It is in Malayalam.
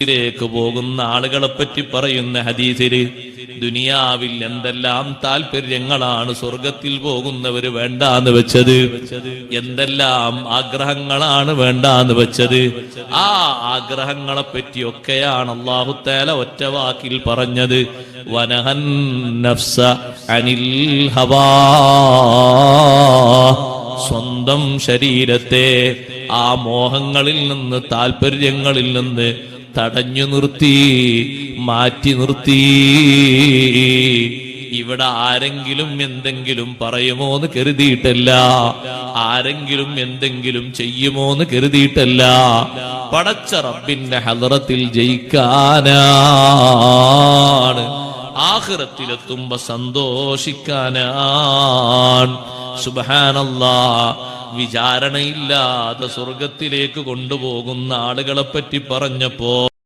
ിലേക്ക് പോകുന്ന ആളുകളെ പറ്റി പറയുന്ന ഹദീസില് ദുനിയാവിൽ എന്തെല്ലാം താല്പര്യങ്ങളാണ് സ്വർഗത്തിൽ പോകുന്നവര് വേണ്ടാന്ന് വെച്ചത്, എന്തെല്ലാം ആഗ്രഹങ്ങളാണ് വേണ്ടാന്ന് വെച്ചത്. ആ ആഗ്രഹങ്ങളെ പറ്റിയൊക്കെയാണ് അല്ലാഹു തആല ഒറ്റ വാക്കിൽ പറഞ്ഞത്, വനഹൻ നഫ്സ അനിൽ ഹവാ. സ്വന്തം ശരീരത്തെ ആ മോഹങ്ങളിൽ നിന്ന്, താല്പര്യങ്ങളിൽ നിന്ന് തടഞ്ഞു നിർത്തി, മാറ്റി നിർത്തി. ഇവിടെ ആരെങ്കിലും എന്തെങ്കിലും പറയുമോന്ന് കരുതിയിട്ടല്ല, ആരെങ്കിലും എന്തെങ്കിലും ചെയ്യുമോന്ന് കരുതിയിട്ടല്ല, പടച്ച റബ്ബിന്റെ ഹളറത്തിൽ ജയിക്കാനാണ്, ആഖിറത്തിലെത്തുമ്പോ സന്തോഷിക്കാനാണ്. സുബ്ഹാനല്ലാഹ്. വിചാരണയില്ലാതെ സ്വർഗത്തിലേക്ക് കൊണ്ടുപോകുന്ന ആളുകളെ പറ്റി പറഞ്ഞപ്പോ